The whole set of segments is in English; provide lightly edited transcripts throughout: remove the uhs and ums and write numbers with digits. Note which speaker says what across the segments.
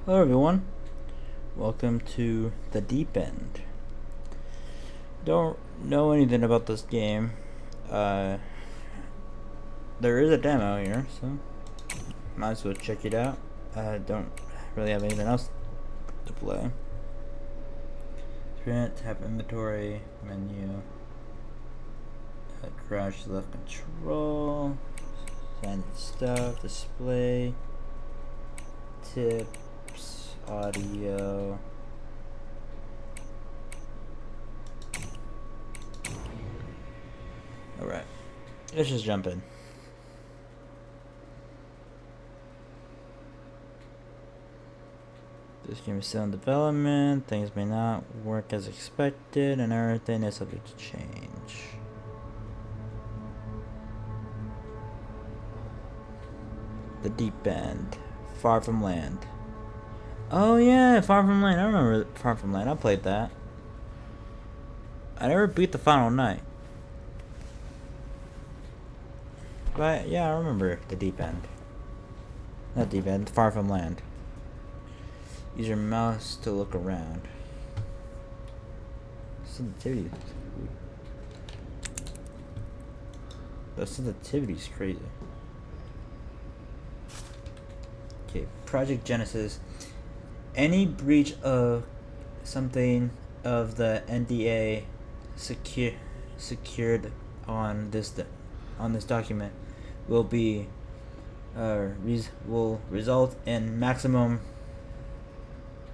Speaker 1: Hello everyone, welcome to The Deep End. Don't know anything about this game. There is a demo here, so might as well check it out. I don't really have anything else to play. Sprint, tap inventory, menu, crouch left control, standard stuff, display, tips, audio. Alright, let's just jump in. This game is still in development, things may not work as expected, and everything is subject to change. The Deep End, Far From Land. Oh yeah, Far From Land, I remember Far From Land, I played that. I never beat the final night. But yeah, I remember The Deep End. Not Deep End, Far From Land. Use your mouse to look around. Sensitivity. The sensitivity is crazy. Okay, Project Genesis. Any breach of something of the NDA secured on this document will result in maximum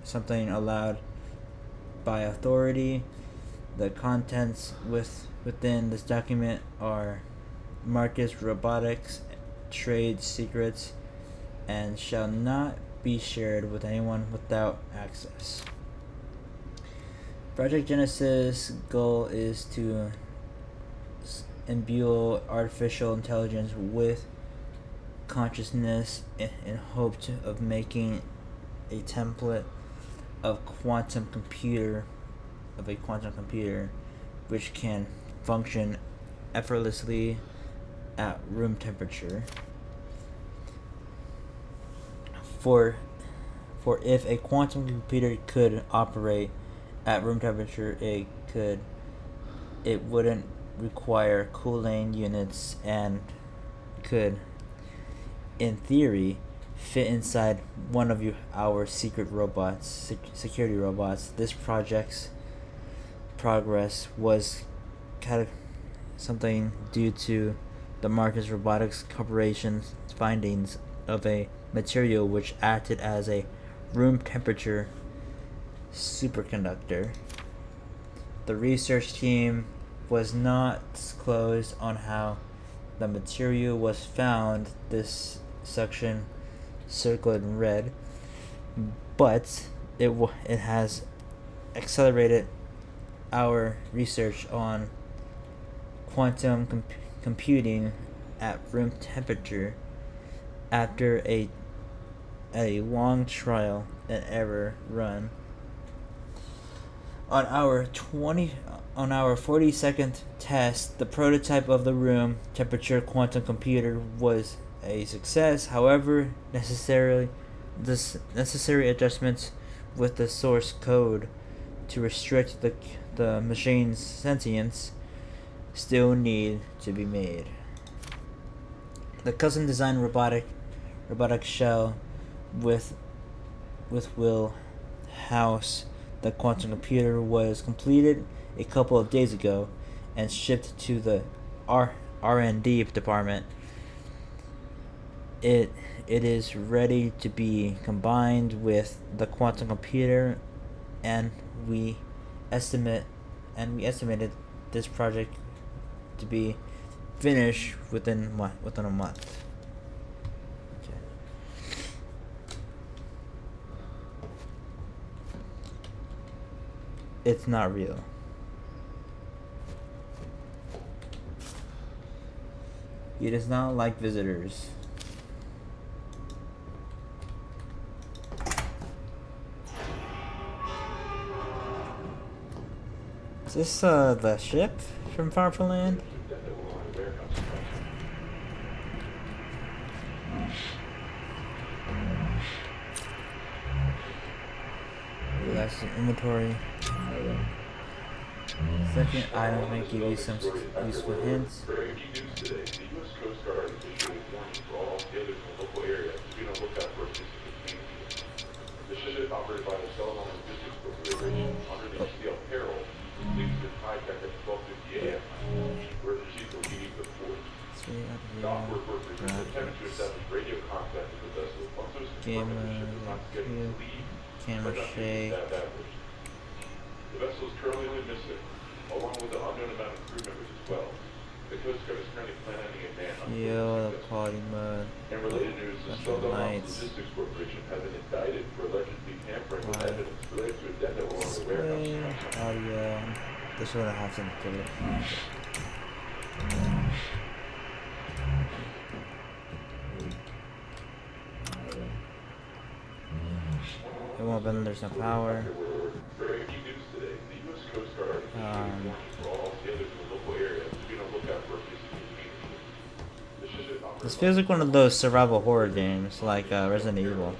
Speaker 1: something allowed by authority. The contents within this document are Marcus Robotics trade secrets and shall not be shared with anyone without access. Project Genesis' goal is to imbue artificial intelligence with consciousness in hope of making a template of a quantum computer which can function effortlessly at room temperature. For if a quantum computer could operate at room temperature, it wouldn't require cooling units and could, in theory, fit inside one of our secret robots, security robots. This project's progress was kind of something due to the Marcus Robotics Corporation's findings of a material which acted as a room temperature superconductor. The research team was not disclosed on how the material was found. This section circled in red, but it has accelerated our research on quantum computing at room temperature after a long trial and error run. On our 40-second test, the prototype of the room temperature quantum computer was a success. However, necessary adjustments with the source code to restrict the machine's sentience still need to be made. The custom designed robotic shell will house the quantum computer was completed a couple of days ago and shipped to the R&D department. It is ready to be combined with the quantum computer, and we estimated this project to be finished within a month. Okay. It's not real. He does not like visitors. Is this the ship from Far From Land? That's the inventory. Second items may give you some useful hints. Camera shake.
Speaker 2: The vessel is currently missing, along with the unknown amount of crew members as well. The Coast Guard is currently planning a manhunt.
Speaker 1: Yo, the party mode.
Speaker 2: In related news, the Sheldon Logistics Corporation has been indicted for allegedly tampering with evidence related to a death that was on the warehouse.
Speaker 1: Audio. This would have something to do with it. It won't bend, there's no power. This feels like one of those survival horror games, like Resident Evil.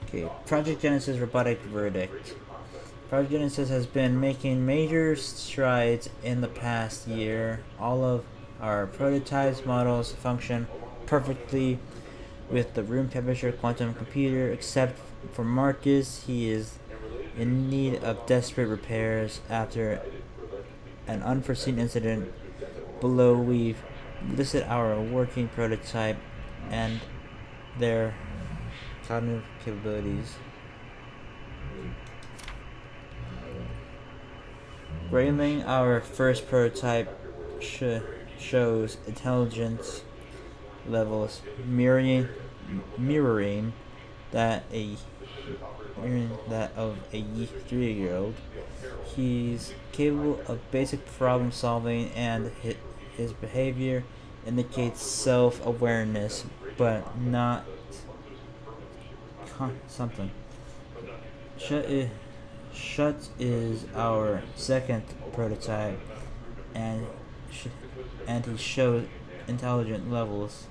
Speaker 1: Okay, Project Genesis Robotic Verdict. Project Genesis has been making major strides in the past year. All of our prototypes models function perfectly with the room temperature quantum computer, except for Marcus. He is in need of desperate repairs after an unforeseen incident. Below we've listed our working prototype and their cognitive capabilities. Grayling, our first prototype, shows intelligence levels mirroring that of a 3-year-old. He's capable of basic problem solving, and his behavior indicates self-awareness, but not something. Shut is our second prototype, and he shows intelligent levels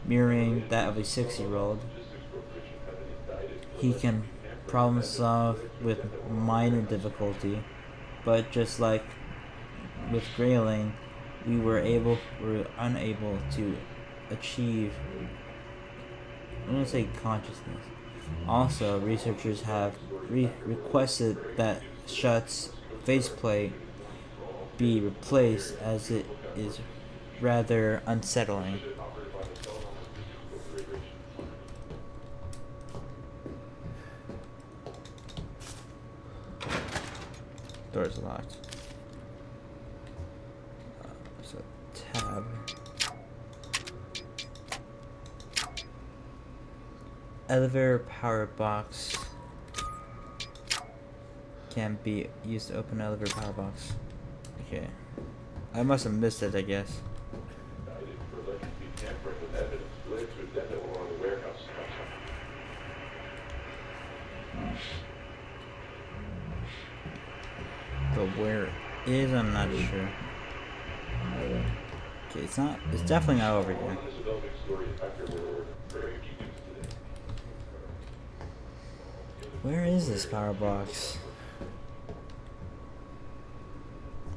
Speaker 1: mirroring that of a 6-year-old. He can problem solve with minor difficulty, but just like with Grayling, we were unable to achieve, I'm going to say, consciousness. Also, researchers have requested that Shut's faceplate be replaced, as it is rather unsettling. Door's locked. So tab. Elevator power box can be used to open elevator power box. Okay. I must have missed it, I guess. But where it is, I'm not sure. Okay, it's definitely not over here. Where is this power box?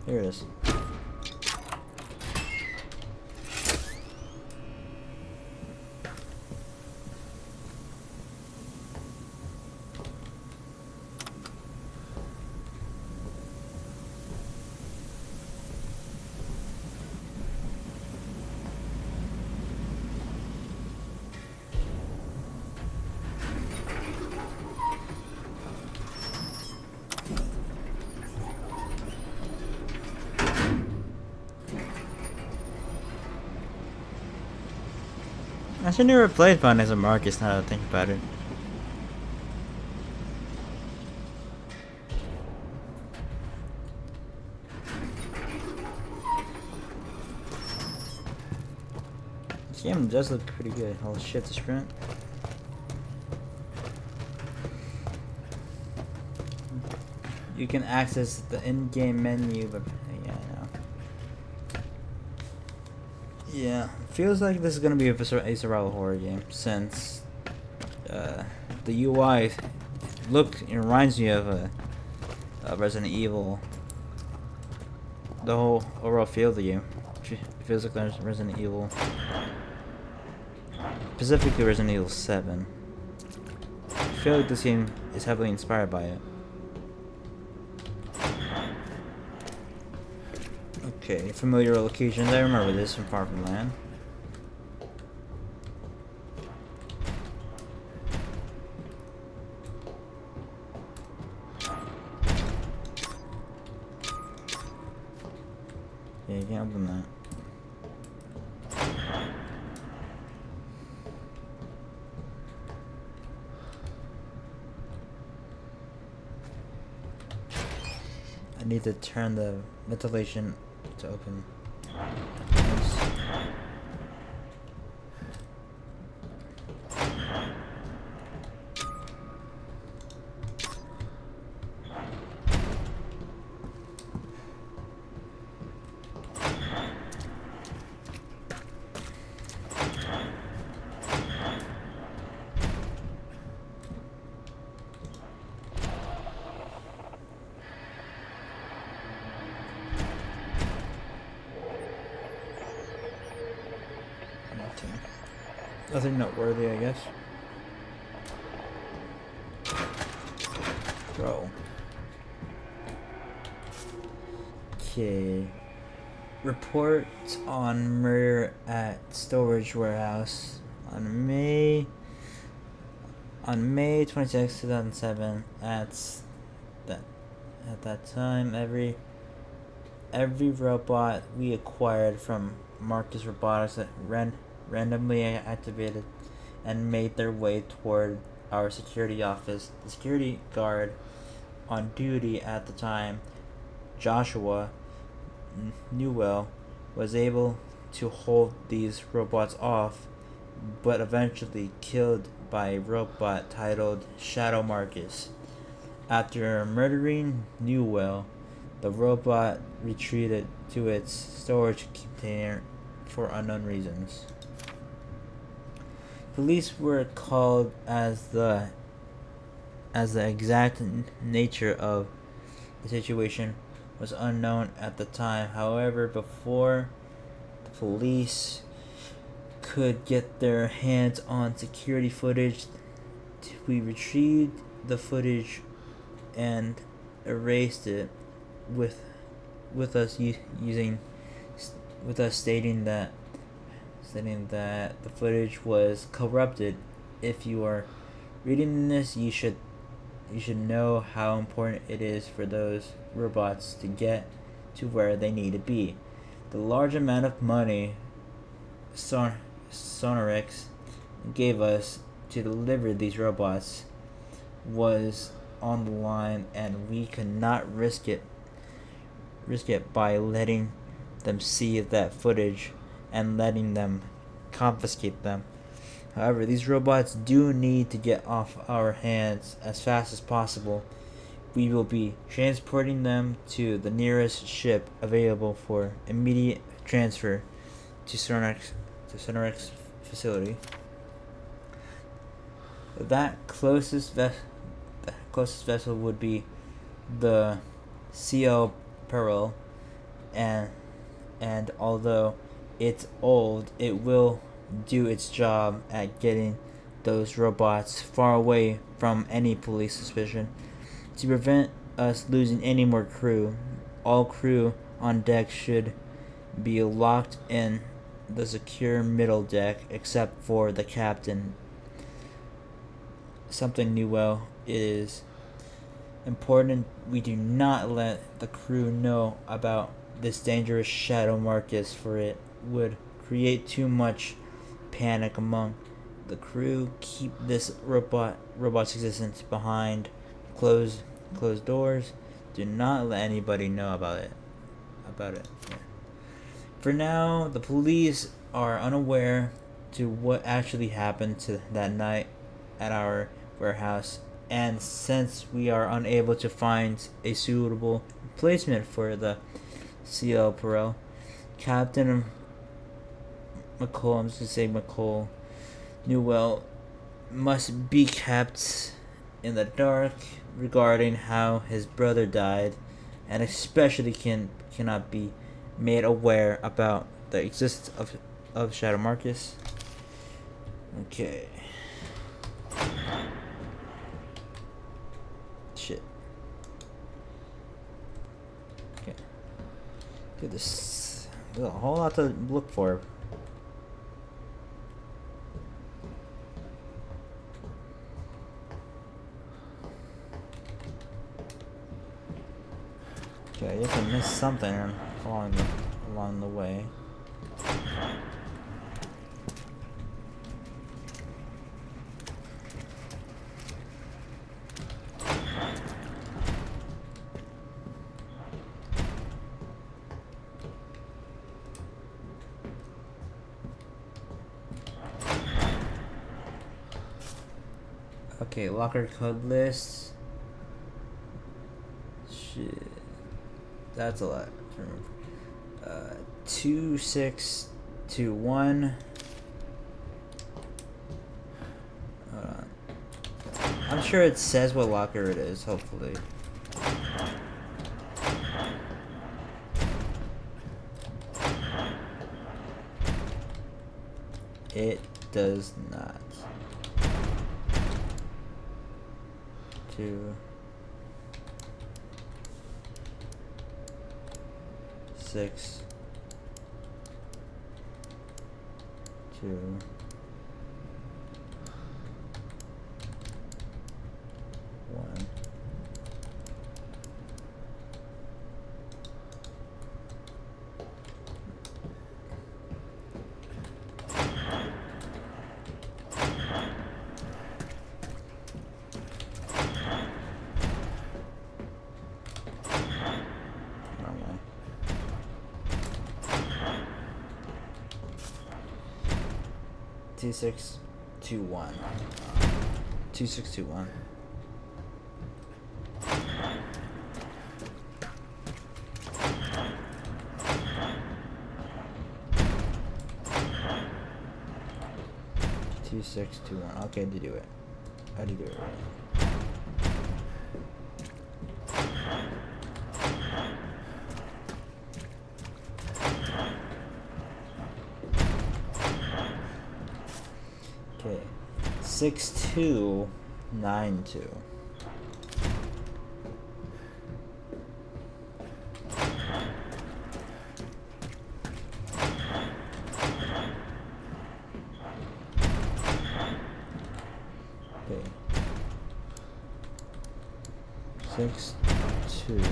Speaker 1: Here it is. I should never played Final as a Marcus, now that I think about it. This game does look pretty good. I'll shift the sprint. You can access the in-game menu, but yeah, I know. Yeah, feels like this is gonna be a survival horror game, since the UI it reminds me of Resident Evil. The whole overall feel of the game. It feels like there's Resident Evil. Specifically Resident Evil 7. I feel like this game is heavily inspired by it. Okay, familiar locations. I remember this from Far From Land. Yeah, you can't open that. I need to turn the ventilation to open. Nothing noteworthy, I guess. Bro. Okay. Report on murder at storage warehouse on May 26, 2007. At that time, every robot we acquired from Marcus Robotics that randomly activated and made their way toward our security office. The security guard on duty at the time, Joshua Newell, was able to hold these robots off, but eventually killed by a robot titled Shadow Marcus. After murdering Newell, the robot retreated to its storage container for unknown reasons. Police were called as the exact nature of the situation was unknown at the time. However, before the police could get their hands on security footage, we retrieved the footage and erased it with us stating that the footage was corrupted. If you are reading this, you should know how important it is for those robots to get to where they need to be. The large amount of money Sonorix gave us to deliver these robots was on the line, and we could not risk it by letting them see that footage and letting them confiscate them. However, these robots do need to get off our hands as fast as possible. We will be transporting them to the nearest ship available for immediate transfer to Sonorix facility. That closest vessel would be the CL Pearl, and although it's old, it will do its job at getting those robots far away from any police suspicion. To prevent us losing any more crew, all crew on deck should be locked in the secure middle deck except for the captain. Something Newell, it is important we do not let the crew know about this dangerous Shadow Marcus, for it would create too much panic among the crew. Keep this robot's existence behind closed doors. Do not let anybody know about it. Yeah. For now, the police are unaware to what actually happened to that night at our warehouse, and since we are unable to find a suitable replacement for the CL Perel, Captain McCall, I'm just gonna say McCall, Newell must be kept in the dark regarding how his brother died, and especially cannot be made aware about the existence of Shadow Marcus. Okay. Shit. Okay. Dude, there's a whole lot to look for. Okay, I guess I missed something along the way. Okay, locker code list. Shit. That's a lot. 2621. Hold on. I'm sure it says what locker it is, hopefully. It does not. 2 6 2 1. Wrong way. 2621. 2621. Two six two one. Okay, I did do it. I did do it right. Okay, 6292. Okay, 62.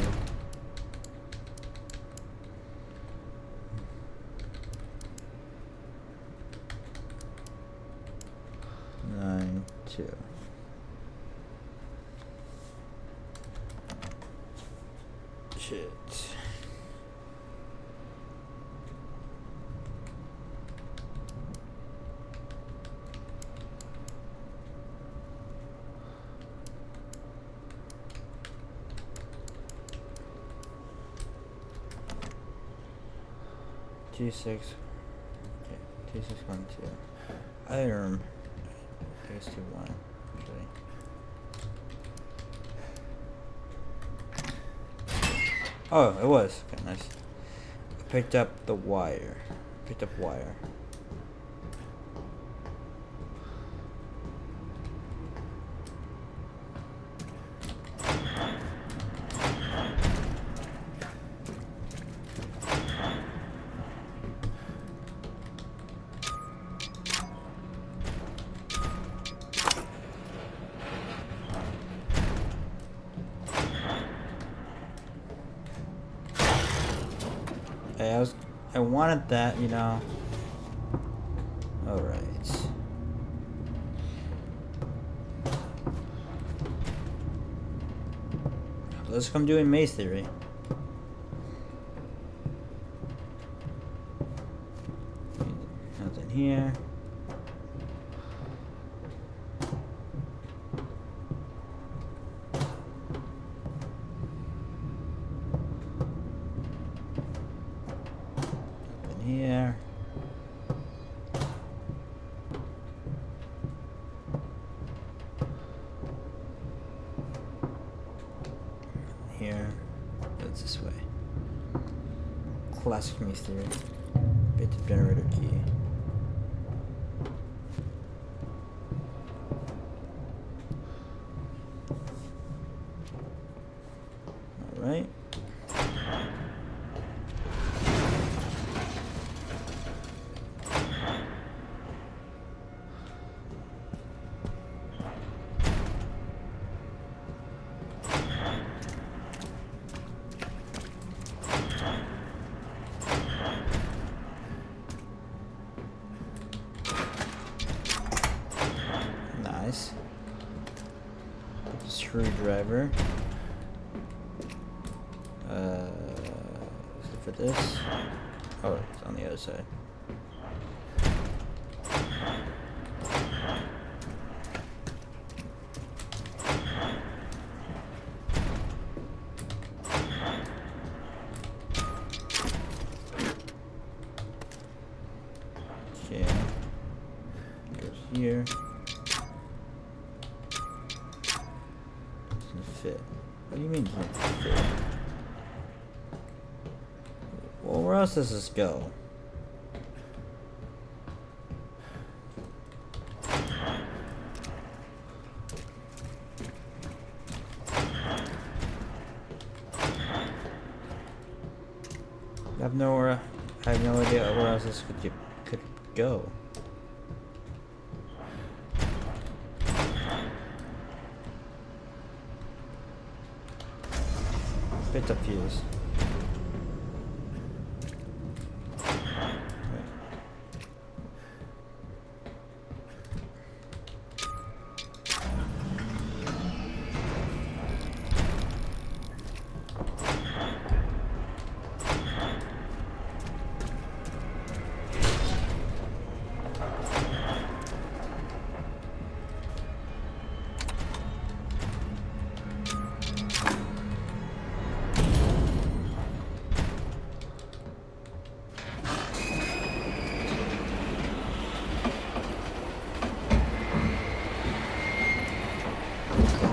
Speaker 1: Nine two. Shit. Two six. Okay, 2612. I remember. 621. Actually. Oh, it was. Okay, nice. I picked up the wire. Picked up wire. Hey, I wanted that, you know. Alright. Let's come doing maze theory. Nothing here. Nothing here. here. That's this way. Classic maze theory. Bit of generator key. Alright. Nice. Screwdriver. Is it for this? Oh, it's on the other side. Okay. Goes here. Doesn't fit. What do you mean doesn't fit? Well, where else does this go? I have no idea where else this could go. Bit of fuse.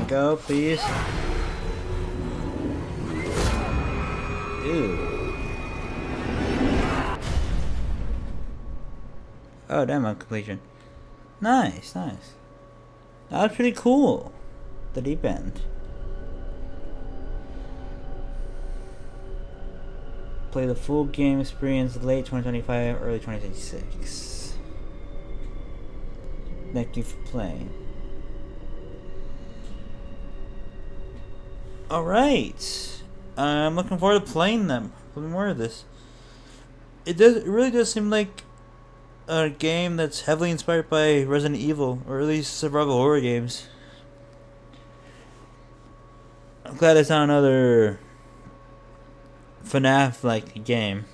Speaker 1: Go, please. Ew. Oh, damn, on completion. Nice, nice. That was pretty cool. The deep end. Play the full game experience late 2025, early 2026. Thank you for playing. Alright. I'm looking forward to playing more of this. It really does seem like a game that's heavily inspired by Resident Evil, or at least survival horror games. I'm glad it's not another FNAF-like game.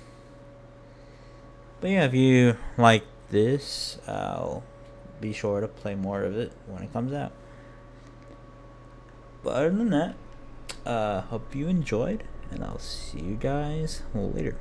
Speaker 1: But yeah, if you like this, I'll be sure to play more of it when it comes out. But other than that, hope you enjoyed, and I'll see you guys later.